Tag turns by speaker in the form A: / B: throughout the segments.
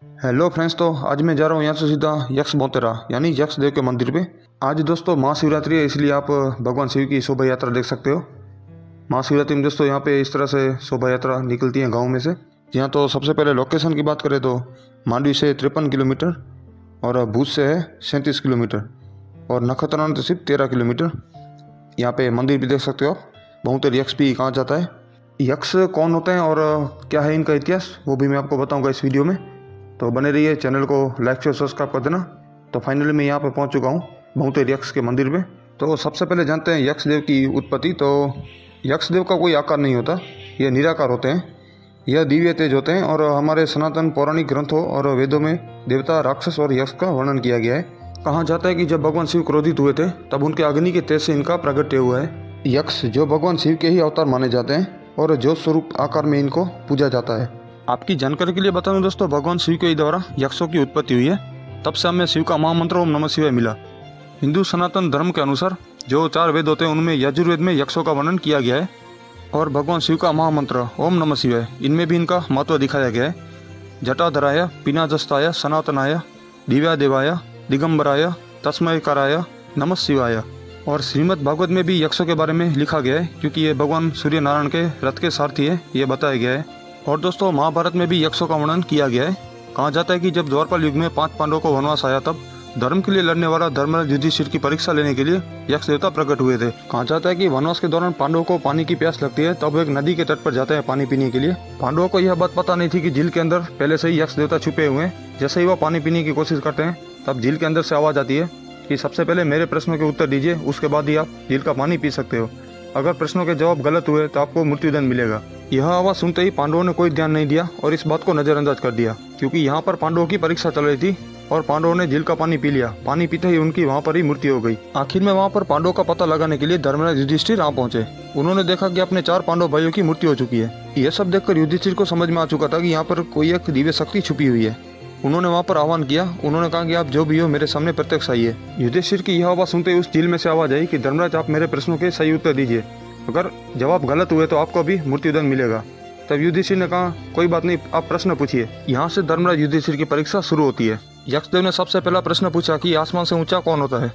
A: Hello friends, तो आज मैं जा रहा हूँ यहाँ से सीधा यक्ष मोतेरा यानी यक्ष देव के मंदिर पे। आज दोस्तों महाशिवरात्रि है, इसलिए आप भगवान शिव की शोभा यात्रा देख सकते हो। महाशिवरात्रि में दोस्तों यहाँ पे इस तरह से शोभा यात्रा निकलती है गाँव में से। यहाँ तो सबसे पहले लोकेशन की बात करें तो मांडवी से 53 किलोमीटर और भूज से है 37 किलोमीटर और नखत्राना से सिर्फ 13 किलोमीटर। यहाँ पे मंदिर भी देख सकते हो आप। बहुतेर यक्ष भी कहा जाता है। यक्ष कौन होते हैं और क्या है इनका इतिहास, वो भी मैं आपको बताऊँगा इस वीडियो में, तो बने रहिए। चैनल को लाइक शेयर सब्सक्राइब कर देना। तो फाइनली मैं यहाँ पे पहुँच चुका हूँ बहुतेर यक्ष के मंदिर में। तो सबसे पहले जानते हैं यक्ष देव की उत्पत्ति। तो यक्ष देव का कोई आकार नहीं होता, ये निराकार होते हैं। यह दिव्य तेज होते हैं और हमारे सनातन पौराणिक ग्रंथों और वेदों में देवता, राक्षस और यक्ष का वर्णन किया गया है। कहा जाता है कि जब भगवान शिव क्रोधित हुए थे तब उनके अग्नि के तेज से इनका प्रागट्य हुआ है। यक्ष जो भगवान शिव के ही अवतार माने जाते हैं और ज्योत स्वरूप आकार में इनको पूजा जाता है। आपकी जानकारी के लिए बता दूं दोस्तों, भगवान शिव के द्वारा यक्षों की उत्पत्ति हुई है। तब से हमें शिव का महामंत्र ओम नमः शिवाय मिला। हिंदू सनातन धर्म के अनुसार जो 4 वेद होते हैं उनमें यजुर्वेद में यक्षों का वर्णन किया गया है और भगवान शिव का महामंत्र ओम नमः शिवाय इनमें भी इनका महत्व दिखाया गया है। जटाधराय, पिनाजस्ताय, सनातनाय, दिव्यादेवाय, दिगंबराय, तस्मयकाराय नमः शिवाय। और श्रीमद् भागवत में भी यक्षों के बारे में लिखा गया है, क्योंकि ये भगवान सूर्य नारायण के रथ के सारथी है, ये बताया गया है। और दोस्तों महाभारत में भी यक्षों का वर्णन किया गया है। कहा जाता है कि जब द्वापर युग में 5 पांडवों को वनवास आया तब धर्म के लिए लड़ने वाला धर्मराज युधिष्ठिर की परीक्षा लेने के लिए यक्ष देवता प्रकट हुए थे। कहा जाता है कि वनवास के दौरान पांडवों को पानी की प्यास लगती है, तब एक नदी के तट पर जाते हैं पानी पीने के लिए। पांडवों को यह बात पता नहीं थी कि झील के अंदर पहले से ही यक्ष देवता छुपे हुए हैं। जैसे ही वह पानी पीने की कोशिश करते हैं तब झील के अंदर से आवाज आती है कि सबसे पहले मेरे प्रश्नों के उत्तर दीजिए, उसके बाद ही आप झील का पानी पी सकते हो। अगर प्रश्नों के जवाब गलत हुए तो आपको मृत्युदंड मिलेगा। यह आवाज सुनते ही पांडवों ने कोई ध्यान नहीं दिया और इस बात को नजरअंदाज कर दिया, क्योंकि यहाँ पर पांडवों की परीक्षा चल रही थी और पांडवों ने झील का पानी पी लिया। पानी पीते ही उनकी वहाँ पर ही मृत्यु हो गई। आखिर में वहाँ पर पांडवों का पता लगाने के लिए धर्मराज युधिष्ठिर आ पहुंचे। उन्होंने देखा कि अपने 4 पांडव भाइयों की मृत्यु हो चुकी है। यह सब देखकर युधिष्ठिर को समझ में आ चुका था कि यहाँ पर कोई एक दिव्य शक्ति छुपी हुई है। उन्होंने वहाँ पर आह्वान किया। उन्होंने कहा कि आप जो भी हो मेरे सामने प्रत्यक्ष आइए। युधिष्ठिर की यह आवाज सुनते ही उस झील में से आवाज आई कि धर्मराज आप मेरे प्रश्नों के सही उत्तर दीजिए, अगर जवाब गलत हुए तो आपको भी मृत्युदंड मिलेगा। तब युधिष्ठिर ने कहा कोई बात नहीं, आप प्रश्न पूछिए। यहाँ से धर्मराज युधिष्ठिर की परीक्षा शुरू होती है। यक्षदेव ने सबसे पहला प्रश्न पूछा कि आसमान से ऊंचा कौन होता है।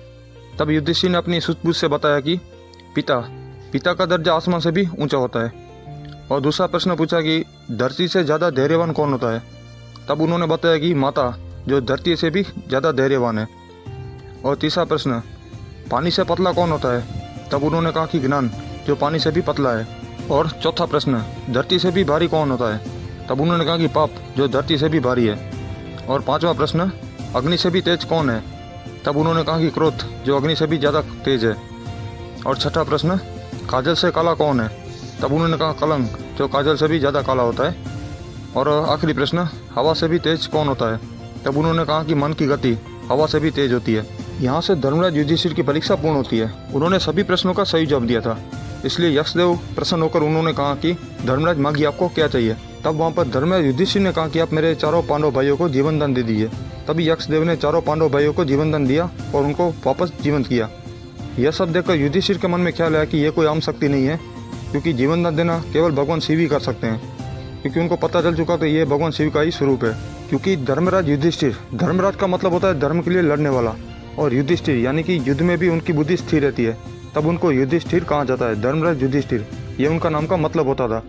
A: तब युधिष्ठिर ने अपनी सूझबूझ से बताया कि पिता का दर्जा आसमान से भी ऊंचा होता है। और दूसरा प्रश्न पूछा कि धरती से ज़्यादा धैर्यवान कौन होता है। तब उन्होंने बताया कि माता, जो धरती से भी ज़्यादा धैर्यवान है। और तीसरा प्रश्न पानी से पतला कौन होता है। तब उन्होंने कहा कि ज्ञान, जो पानी से भी पतला है। और चौथा प्रश्न धरती से भी भारी कौन होता है। तब उन्होंने कहा कि पाप, जो धरती से भी भारी है। और 5वां प्रश्न अग्नि से भी तेज कौन है। तब उन्होंने कहा कि क्रोध, जो अग्नि से भी ज़्यादा तेज है। और 6ठा प्रश्न काजल से काला कौन है। तब उन्होंने कहा कलंक, जो काजल से भी ज़्यादा काला होता है। और आखिरी प्रश्न हवा से भी तेज कौन होता है। तब उन्होंने कहा कि मन की गति हवा से भी तेज होती है। यहाँ से धर्मराज युधिष्ठिर की परीक्षा पूर्ण होती है। उन्होंने सभी प्रश्नों का सही जवाब दिया था, इसलिए यक्षदेव प्रसन्न होकर उन्होंने कहा कि धर्मराज मांगिए, आपको क्या चाहिए। तब वहाँ पर धर्मराज युधिष्ठिर ने कहा कि आप मेरे 4 पांडव भाइयों को जीवन दान दे दीजिए। तभी यक्षदेव ने 4 पांडव भाइयों को जीवन दान दिया और उनको वापस जीवंत किया। यह सब देखकर युधिष्ठिर के मन में ख्याल आया कि यह कोई आम शक्ति नहीं है, क्योंकि जीवन दान देना केवल भगवान शिव ही कर सकते हैं। क्योंकि उनको पता चल चुका था ये भगवान शिव का ही स्वरूप है। क्योंकि धर्मराज युधिष्ठिर, धर्मराज का मतलब होता है धर्म के लिए लड़ने वाला, और युधिष्ठिर यानी कि युद्ध में भी उनकी बुद्धि स्थिर रहती है, तब उनको युधिष्ठिर कहा जाता है। धर्मराज युधिष्ठिर ये उनका नाम का मतलब होता था।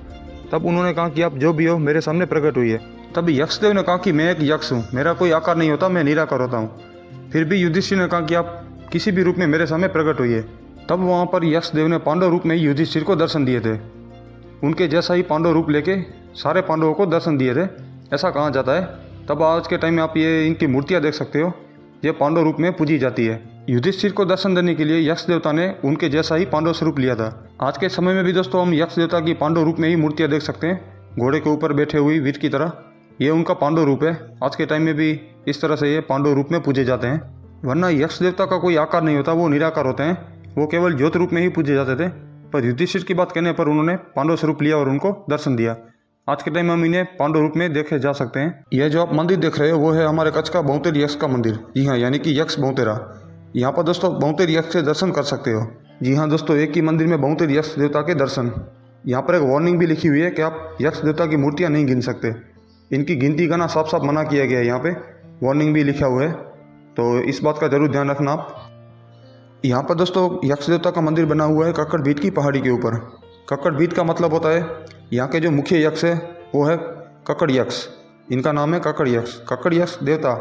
A: तब उन्होंने कहा कि आप जो भी हो मेरे सामने प्रकट हुई है। तब यक्षदेव ने कहा कि मैं एक यक्ष हूँ, मेरा कोई आकार नहीं होता, मैं निराकार होता हूँ। फिर भी युधिष्ठिर ने कहा कि आप किसी भी रूप में मेरे सामने प्रकट हुई है। तब वहाँ पर यक्षदेव ने पांडव रूप में ही युधिष्ठिर को दर्शन दिए थे। उनके जैसा ही पांडव रूप लेके सारे पांडवों को दर्शन दिए थे, ऐसा कहा जाता है। तब आज के टाइम में आप ये इनकी मूर्तियाँ देख सकते हो, ये पांडव रूप में पूजी जाती है। युधिष्ठिर को दर्शन देने के लिए यक्ष देवता ने उनके जैसा ही पांडव स्वरूप लिया था। आज के समय में भी दोस्तों हम यक्ष देवता की पांडव रूप में ही मूर्तियाँ देख सकते हैं, घोड़े के ऊपर बैठे हुई वीर की तरह। ये उनका पांडव रूप है। आज के टाइम में भी इस तरह से ये पांडव रूप में पूजे जाते हैं। वरना यक्ष देवता का कोई आकार नहीं होता, वो निराकार होते हैं, वो केवल ज्योत रूप में ही पूजे जाते थे। पर युधिष्ठिर की बात कहने पर उन्होंने पांडव स्वरूप लिया और उनको दर्शन दिया। आज के टाइम में हम इन्हें पांडव रूप में देखे जा सकते हैं। यह जो आप मंदिर देख रहे हो वो है हमारे कच्छ का बहुतेर यक्ष का मंदिर। जी हाँ, यानी कि यक्ष बहुतेरा। यहाँ पर दोस्तों बहुतेर यक्ष के दर्शन कर सकते हो। जी हाँ दोस्तों, एक ही मंदिर में बहुतेर यक्ष देवता के दर्शन। यहाँ पर एक वार्निंग भी लिखी हुई है कि आप यक्ष देवता की मूर्तियाँ नहीं गिन सकते। इनकी गिनती करना साफ साफ मना किया गया है, यहाँ पे वार्निंग भी लिखा हुआ है, तो इस बात का जरूर ध्यान रखना आप। यहाँ पर दोस्तों यक्ष देवता का मंदिर बना हुआ है कक्कड़ बीट की पहाड़ी के ऊपर। कक्कड़ बीट का मतलब होता है यहाँ के जो मुख्य यक्ष है वो है कक्कड़ यक्ष, इनका नाम है कक्कड़ यक्ष। कक्कड़ यक्ष देवता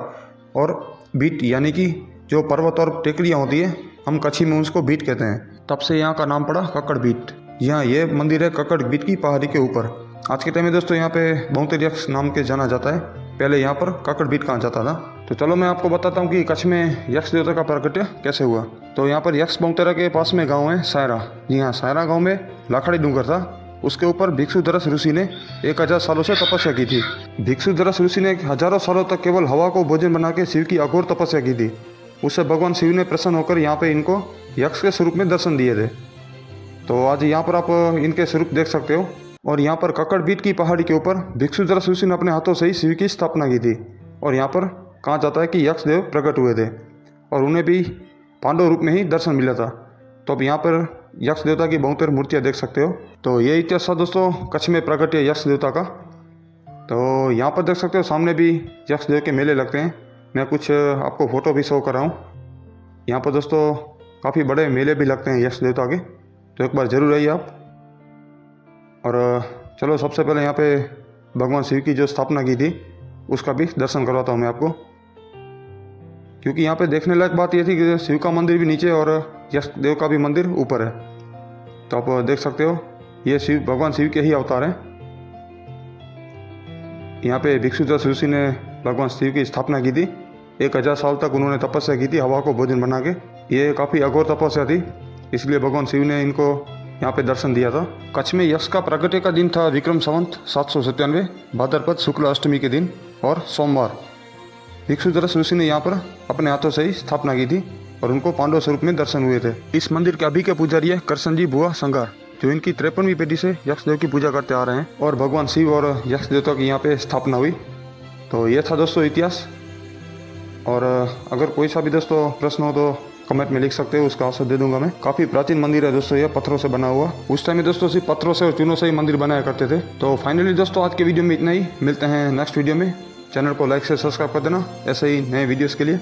A: और बीट यानी कि जो पर्वत और टेकड़ियाँ होती है, हम कच्छी में उसको बीट कहते हैं, तब से यहाँ का नाम पड़ा कक्कड़ बीट। यहाँ ये मंदिर है कक्कड़ बीट की पहाड़ी के ऊपर। आज के टाइम में दोस्तों यहाँ पे बहुतेर यक्ष नाम के जाना जाता है, पहले यहाँ पर कक्कड़ बीट कहा जाता था। तो चलो मैं आपको बताता हूँ कि कच्छ में यक्ष देवता का प्राकट्य कैसे हुआ। तो यहाँ पर यक्ष बहुतेरा के पास में गांव है सायरा। जी हाँ, सायरा गांव में लाखड़ी डूंगर था, उसके ऊपर भिक्षुधरस ऋषि ने 1000 सालों से तपस्या की थी। भिक्षुधरस ऋषि ने हजारों सालों तक केवल हवा को भोजन बना के शिव की अघोर तपस्या की थी। उससे भगवान शिव ने प्रसन्न होकर यहाँ पे इनको यक्ष के स्वरूप में दर्शन दिए थे। तो आज यहाँ पर आप इनके स्वरूप देख सकते हो। और यहाँ पर कक्कड़ बीट की पहाड़ी के ऊपर भिक्षुधरस ऋषि ने अपने हाथों से ही शिव की स्थापना की थी। और यहाँ पर कहा जाता है कि यक्ष देव प्रकट हुए थे और उन्हें भी पांडव रूप में ही दर्शन मिला था। तो अब यहाँ पर यक्ष देवता की बहुतेर मूर्तियाँ देख सकते हो। तो ये इतिहास था दोस्तों कच्छ में प्रकट्य यक्ष देवता का। तो यहाँ पर देख सकते हो सामने भी यक्ष देव के मेले लगते हैं। मैं कुछ आपको फ़ोटो भी शो कर रहा हूँ। यहाँ पर दोस्तों काफ़ी बड़े मेले भी लगते हैं यक्ष देवता के, तो एक बार ज़रूर आइए आप। और चलो सबसे पहले यहाँ पे भगवान शिव की जो स्थापना की थी उसका भी दर्शन करवाता हूँ मैं आपको, क्योंकि यहाँ पे देखने लायक बात ये थी कि शिव का मंदिर भी नीचे और यक्ष देव का भी मंदिर ऊपर है। तो आप देख सकते हो ये शिव भगवान शिव के ही अवतार हैं। यहाँ पे भिक्षुधरस ऋषि ने भगवान शिव की स्थापना की थी। 1000 साल तक उन्होंने तपस्या की थी हवा को भोजन बना के। ये काफ़ी अघोर तपस्या थी, इसलिए भगवान शिव ने इनको यहाँ पे दर्शन दिया था। कच्छ में यक्ष का प्राकट्य का दिन था विक्रम संवत 797 भाद्रपद शुक्ल अष्टमी के दिन और सोमवार। भिक्षुधरस ऋषि ने यहाँ पर अपने हाथों से ही स्थापना की थी और उनको पांडव स्वरूप में दर्शन हुए थे। इस मंदिर के अभी के पुजारी है करसन जी बुआ संगार, जो इनकी 53वीं पीढ़ी से यक्ष देव की पूजा करते आ रहे हैं। और भगवान शिव और यक्ष देवता की यहाँ पे स्थापना हुई। तो ये था दोस्तों इतिहास। और अगर कोई सा भी दोस्तों प्रश्न हो तो कमेंट में लिख सकते हो, उसका आंसर दे दूंगा मैं। काफ़ी प्राचीन मंदिर है दोस्तों, ये पत्थरों से बना हुआ। उस टाइम में दोस्तों सिर्फ पत्थरों से और चूनों से ही मंदिर बनाया करते थे। तो फाइनली दोस्तों आज के वीडियो में इतना ही। मिलते हैं नेक्स्ट वीडियो में। चैनल को लाइक से सब्सक्राइब कर देना ऐसे ही नए वीडियोस के लिए।